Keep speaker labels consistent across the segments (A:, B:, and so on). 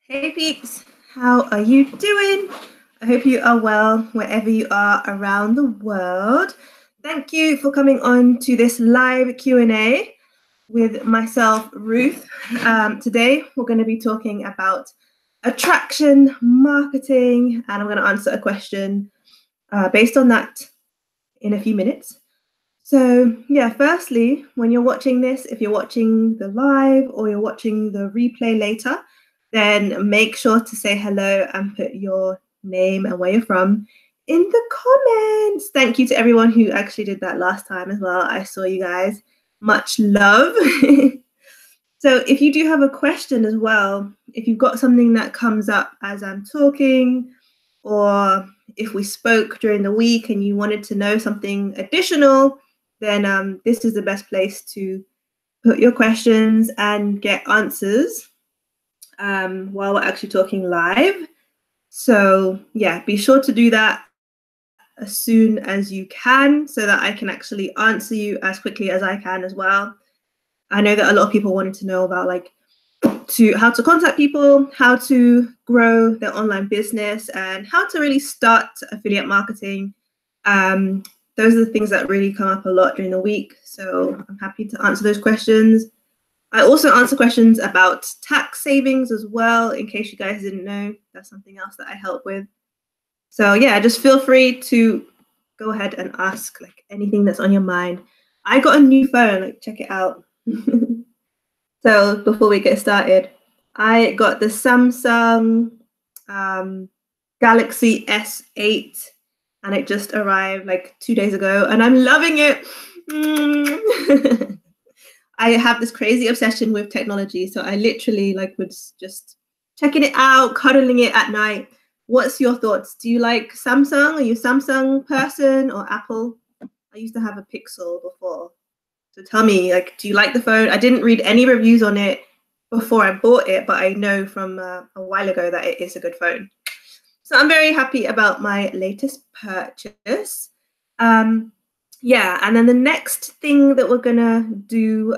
A: Hey peeps, how are you doing? I hope you are well wherever you are around the world. Thank you for coming on to this live Q&A with myself, Ruth. Today we're going to be talking about attraction marketing, and I'm going to answer a question based on that in a few minutes. So yeah, firstly, when you're watching this, if you're watching the live or you're watching the replay later, then make sure to say hello and put your name and where you're from in the comments. Thank you to everyone who actually did that last time as well. I saw you guys. Much love. So if you do have a question as well, if you've got something that comes up as I'm talking, or if we spoke during the week and you wanted to know something additional, then this is the best place to put your questions and get answers while we're actually talking live. So yeah, be sure to do that as soon as you can so that I can actually answer you as quickly as I can as well. I know that a lot of people wanted to know about how to contact people, how to grow their online business, and how to really start affiliate marketing. Those are the things that really come up a lot during the week. So I'm happy to answer those questions. I also answer questions about tax savings as well, in case you guys didn't know. That's something else that I help with. So yeah, just feel free to go ahead and ask anything that's on your mind. I got a new phone, check it out. So before we get started, I got the Samsung Galaxy S8, and it just arrived 2 days ago, and I'm loving it. I have this crazy obsession with technology, so I literally was just checking it out, cuddling it at night. What's your thoughts? Do you like Samsung? Are you a Samsung person or Apple? I used to have a Pixel before. So tell me, do you like the phone? I didn't read any reviews on it before I bought it, but I know from a while ago that it is a good phone. So I'm very happy about my latest purchase. Yeah, and then the next thing that we're gonna do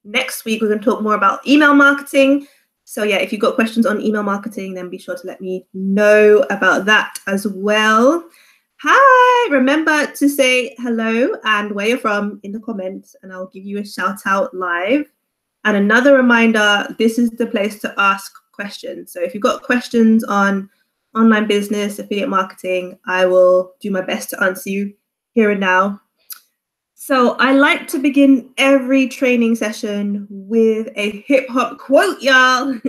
A: next week, we're gonna talk more about email marketing. So yeah, if you've got questions on email marketing, then be sure to let me know about that as well. Hi, remember to say hello and where you're from in the comments, and I'll give you a shout out live. And another reminder, this is the place to ask questions. So if you've got questions on online business, affiliate marketing, I will do my best to answer you here and now. So I like to begin every training session with a hip hop quote, y'all.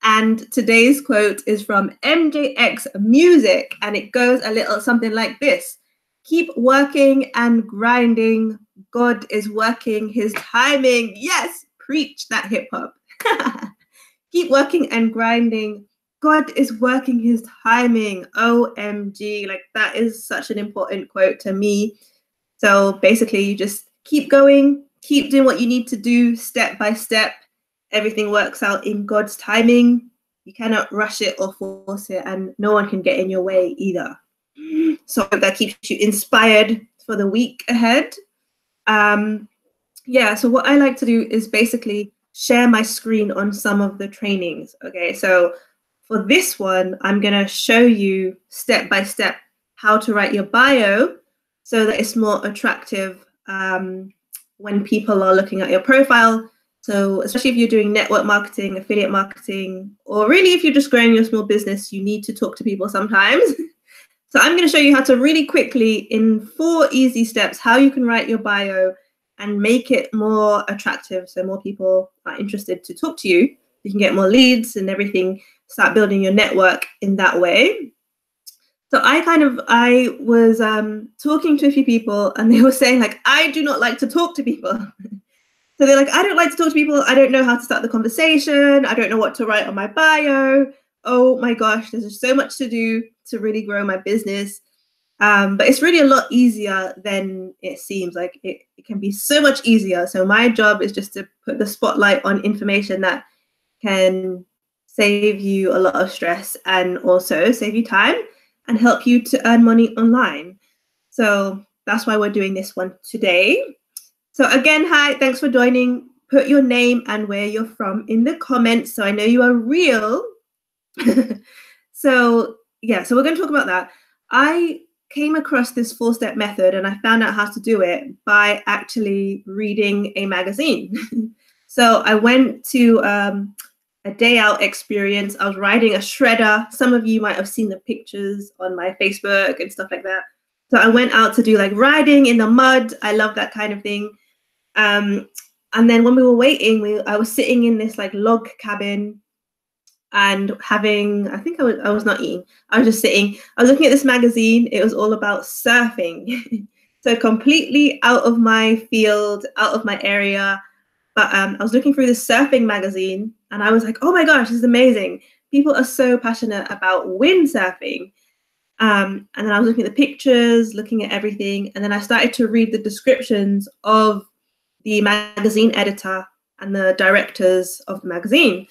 A: And today's quote is from MJX Music, and it goes a little something like this. Keep working and grinding. God is working his timing. Yes, preach that hip hop. Keep working and grinding. God is working his timing. OMG, that is such an important quote to me. So basically you just keep going, keep doing what you need to do step by step. Everything works out in God's timing. You cannot rush it or force it, and no one can get in your way either. So that keeps you inspired for the week ahead. Yeah, so what I like to do is basically share my screen on some of the trainings. Okay, so for this one, I'm going to show you step by step how to write your bio so that it's more attractive when people are looking at your profile. So especially if you're doing network marketing, affiliate marketing, or really if you're just growing your small business, you need to talk to people sometimes. So I'm going to show you how to really quickly, in 4 easy steps, how you can write your bio and make it more attractive so more people are interested to talk to you. You can get more leads and everything, start building your network in that way. So I was talking to a few people, and they were saying I do not like to talk to people. So they're like, I don't like to talk to people. I don't know how to start the conversation. I don't know what to write on my bio. Oh my gosh, there's just so much to do to really grow my business. But it's really a lot easier than it seems. It can be so much easier. So my job is just to put the spotlight on information that can save you a lot of stress and also save you time and help you to earn money online. So that's why we're doing this one today. So again, hi, thanks for joining. put your name and where you're from in the comments so I know you are real. So yeah, so we're going to talk about that. I came across this 4-step method and I found out how to do it by actually reading a magazine. So I went to a day out experience. I was riding a shredder. Some of you might have seen the pictures on my Facebook and stuff like that. So I went out to do like riding in the mud. I love that kind of thing. And then when we were waiting, I was sitting in this like log cabin and having, I think I was not eating. I was just sitting. I was looking at this magazine. It was all about surfing. So completely out of my field, out of my area. But I was looking through this surfing magazine and I was like, oh my gosh, this is amazing. People are so passionate about windsurfing. And then I was looking at the pictures, looking at everything. And then I started to read the descriptions of the magazine editor and the directors of the magazine.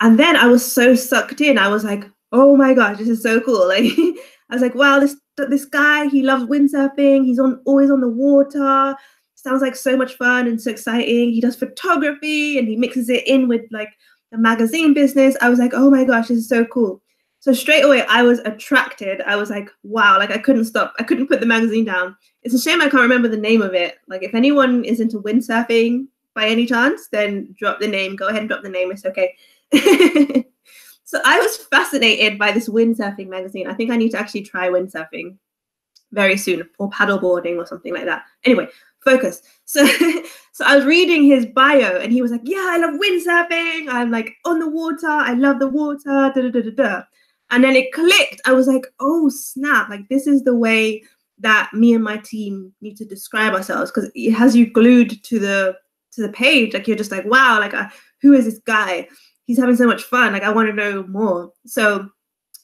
A: And then I was so sucked in. I was like, oh my gosh, this is so cool. Like, I was like, wow, this guy, he loves windsurfing. He's always on the water. Sounds like so much fun and so exciting. He does photography and he mixes it in with like the magazine business. I was like, oh my gosh, this is so cool. So straight away, I was attracted. I was like, wow, like I couldn't stop. I couldn't put the magazine down. It's a shame I can't remember the name of it. Like if anyone is into windsurfing by any chance, then drop the name. Go ahead and drop the name. It's okay. So I was fascinated by this windsurfing magazine. I think I need to actually try windsurfing very soon, or paddleboarding or something like that. Anyway, focus. So I was reading his bio and he was like, yeah, I love windsurfing. I'm like on the water. I love the water. Da, da, da, da, da. And then it clicked. I was like, oh snap. Like this is the way that me and my team need to describe ourselves, because it has you glued to the page. Like you're just like, wow, like who is this guy? He's having so much fun. Like I want to know more. So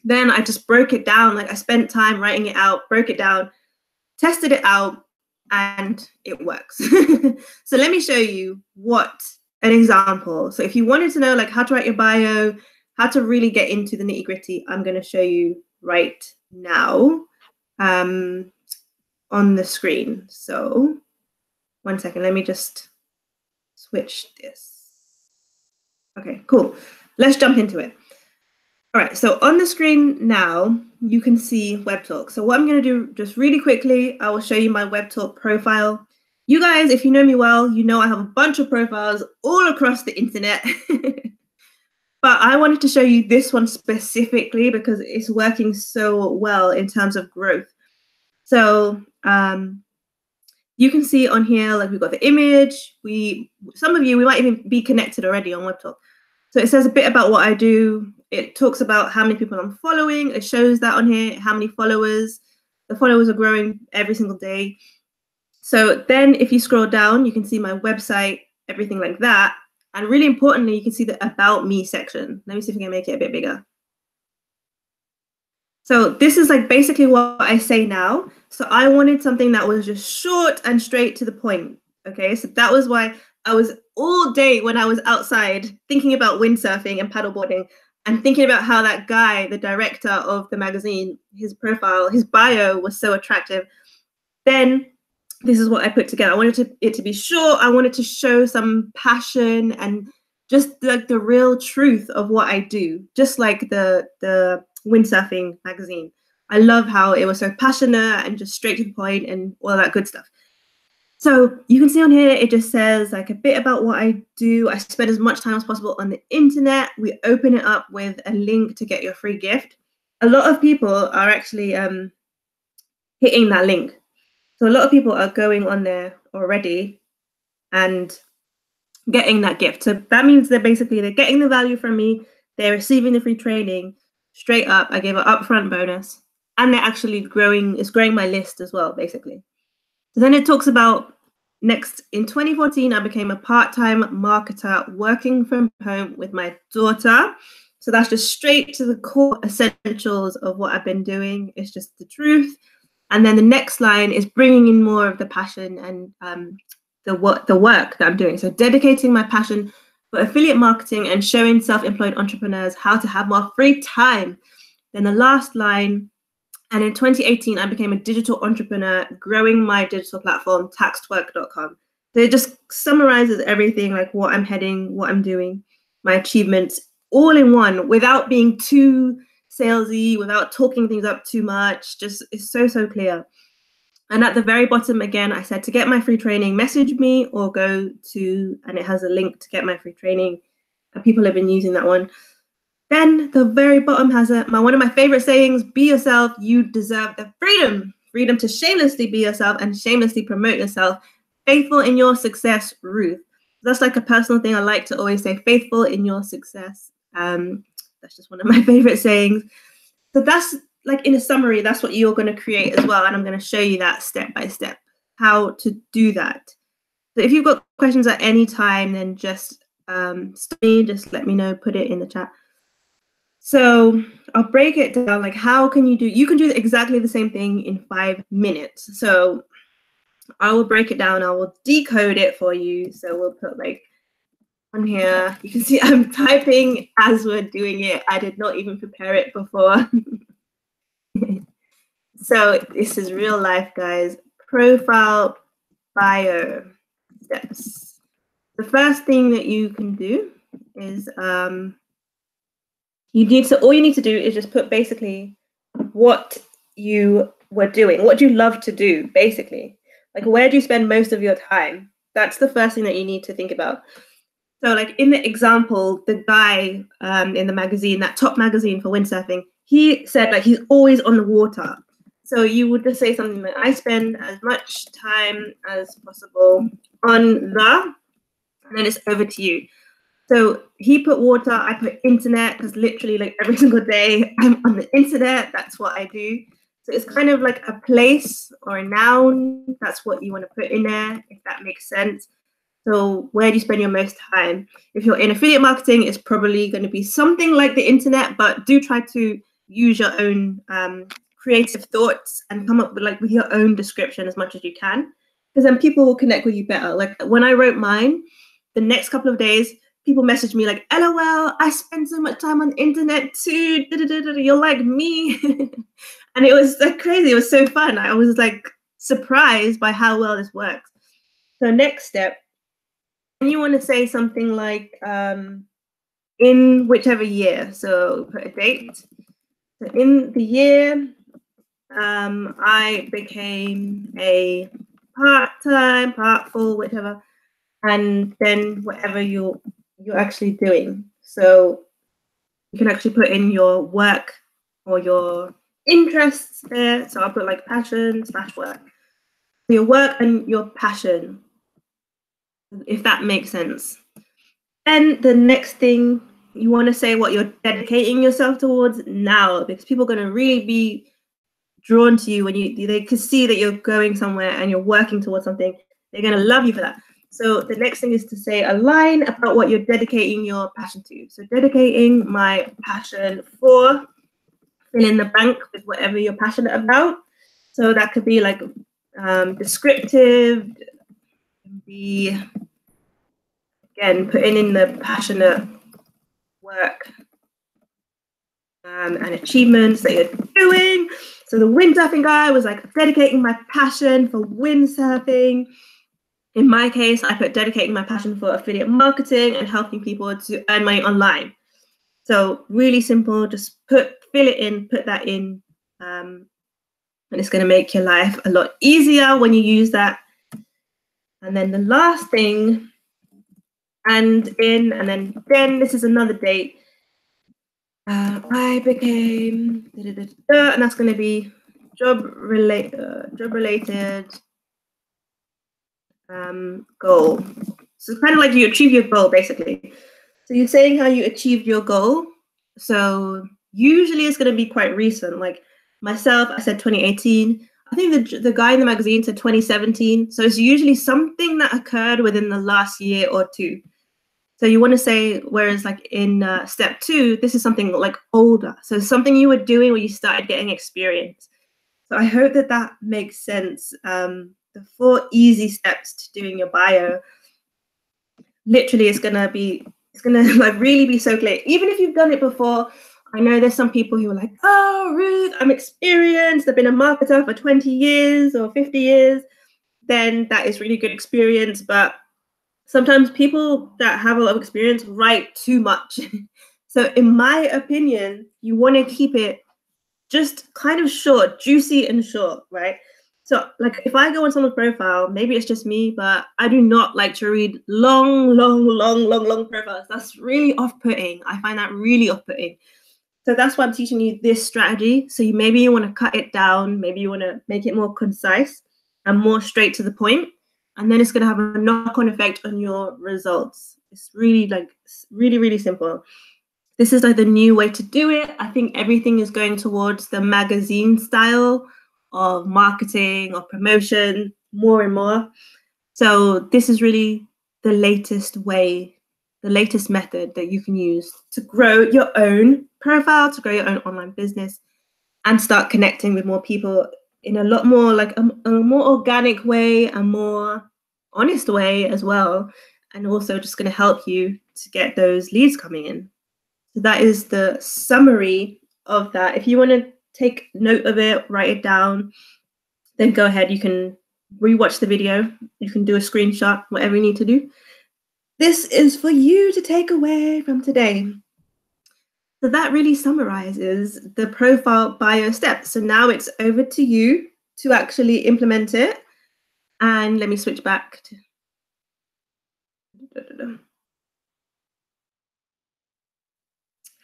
A: then I just broke it down. Like I spent time writing it out, broke it down, tested it out, and it works. So let me show you an example. So if you wanted to know like how to write your bio, how to really get into the nitty-gritty, I'm going to show you right now on the screen. So 1 second, let me just switch this. Okay, cool. Let's jump into it. All right, so on the screen now, you can see WebTalk. So what I'm going to do just really quickly, I will show you my WebTalk profile. You guys, if you know me well, you know I have a bunch of profiles all across the internet. But I wanted to show you this one specifically because it's working so well in terms of growth. So you can see on here, like we've got the image. Some of you, we might even be connected already on WebTalk. So it says a bit about what I do. It talks about how many people I'm following. It shows that on here, how many followers. The followers are growing every single day. So then if you scroll down, you can see my website, everything like that. And really importantly, you can see the About Me section. Let me see if I can make it a bit bigger. So this is like basically what I say now. So I wanted something that was just short and straight to the point. Okay, so that was why I was all day when I was outside thinking about windsurfing and paddleboarding and thinking about how that guy, the director of the magazine, his profile, his bio was so attractive. Then this is what I put together. I wanted it to be short. I wanted to show some passion and just like the real truth of what I do, just like the windsurfing magazine. I love how it was so passionate and just straight to the point and all that good stuff. So you can see on here, it just says like a bit about what I do. I spend as much time as possible on the internet. We open it up with a link to get your free gift. A lot of people are actually hitting that link. So a lot of people are going on there already and getting that gift. So that means they're getting the value from me. They're receiving the free training straight up. I gave an upfront bonus and they're actually growing my list as well, basically. So then it talks about next in 2014, I became a part-time marketer working from home with my daughter. So that's just straight to the core essentials of what I've been doing. It's just the truth. And then the next line is bringing in more of the passion and the work that I'm doing. So dedicating my passion for affiliate marketing and showing self-employed entrepreneurs how to have more free time. Then the last line, and in 2018, I became a digital entrepreneur, growing my digital platform, taxedwork.com. So it just summarizes everything, like what I'm heading, what I'm doing, my achievements, all in one, without being too salesy, without talking things up too much. Just it's so clear. And at the very bottom, again, I said to get my free training, message me or go to, and it has a link to get my free training. People have been using that one. Then the very bottom has one of my favorite sayings: be yourself, you deserve the freedom. Freedom to shamelessly be yourself and shamelessly promote yourself. Faithful in your success, Ruth. That's like a personal thing I like to always say, faithful in your success. That's just one of my favorite sayings. So that's like, in a summary, that's what you're going to create as well. And I'm going to show you that step by step, how to do that. So if you've got questions at any time, then just just let me know, put it in the chat. So I'll break it down, like how can you can do exactly the same thing in 5 minutes. So I will break it down, I will decode it for you. So we'll put like on here, you can see I'm typing as we're doing it. I did not even prepare it before. So this is real life, guys. Profile bio steps. The first thing that you can do is all you need to do is just put basically what you were doing, what do you love to do, basically. Like, where do you spend most of your time? That's the first thing that you need to think about. So like in the example, the guy in the magazine, that top magazine for windsurfing, he said like he's always on the water. So you would just say something like, I spend as much time as possible on the, and then it's over to you. So he put water, I put internet, because literally like every single day I'm on the internet. That's what I do. So it's kind of like a place or a noun. That's what you want to put in there, if that makes sense. So where do you spend your most time? If you're in affiliate marketing, it's probably going to be something like the internet, but do try to use your own creative thoughts and come up with your own description as much as you can, because then people will connect with you better. Like when I wrote mine, the next couple of days, people messaged me like, LOL, I spend so much time on the internet too. You're like me. And it was like crazy. It was so fun. I was like surprised by how well this works. So next step, you want to say something like in whichever year. So put a date. So in the year, I became a part-time, part-full, whichever, and then whatever you're actually doing. So you can actually put in your work or your interests there. So I'll put like passion / work. So your work and your passion, if that makes sense. Then the next thing, you want to say what you're dedicating yourself towards now, because people are going to really be drawn to you when they can see that you're going somewhere and you're working towards something. They're going to love you for that. So the next thing is to say a line about what you're dedicating your passion to. So dedicating my passion for, fill in the blank with whatever you're passionate about. So that could be like descriptive, be again putting in the passionate work and achievements that you're doing. So the windsurfing guy was like dedicating my passion for windsurfing. In my case, I put dedicating my passion for affiliate marketing and helping people to earn money online. So really simple, just fill it in, put that in, and it's going to make your life a lot easier when you use that. And then the last thing, and then this is another date. I became, and that's going to be job related goal. So it's kind of like you achieve your goal, basically. So you're saying how you achieved your goal. So usually it's going to be quite recent. Like myself, I said 2018. I think the guy in the magazine said 2017. So it's usually something that occurred within the last year or two. So you want to say, whereas like in step 2, this is something like older. So something you were doing when you started getting experience. So I hope that makes sense. The 4 easy steps to doing your bio. Literally, it's gonna like really be so clear. Even if you've done it before, I know there's some people who are like, oh, Ruth, I'm experienced. I've been a marketer for 20 years or 50 years. then that is really good experience. But sometimes people that have a lot of experience write too much. So in my opinion, you want to keep it just kind of short, juicy and short, right? So like if I go on someone's profile, maybe it's just me, but I do not like to read long profiles. That's really off-putting. I find that really off-putting. So that's why I'm teaching you this strategy. So maybe you want to cut it down, maybe you want to make it more concise and more straight to the point. And then it's going to have a knock-on effect on your results. It's really really simple. This is like the new way to do it. I think everything is going towards the magazine style of marketing or promotion more and more. So this is really the latest way, the latest method that you can use to grow your own profile, to grow your own online business, and start connecting with more people in a lot more like a more organic way, a more honest way as well, and also just going to help you to get those leads coming in. So that is the summary of that. If you want to take note of it, write it down, then go ahead. You can rewatch the video. You can do a screenshot, whatever you need to do. This is for you to take away from today. So that really summarizes the profile bio steps. So now it's over to you to actually implement it. And let me switch back to...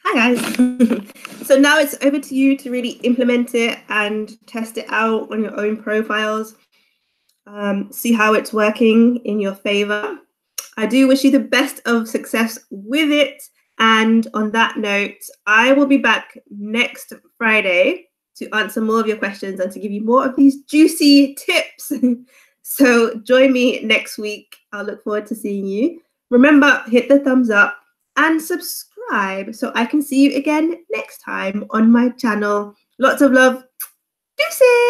A: Hi guys. So now it's over to you to really implement it and test it out on your own profiles. See how it's working in your favor. I do wish you the best of success with it. And on that note, I will be back next Friday to answer more of your questions and to give you more of these juicy tips. So join me next week. I'll look forward to seeing you. Remember, hit the thumbs up and subscribe so I can see you again next time on my channel. Lots of love. Deuces!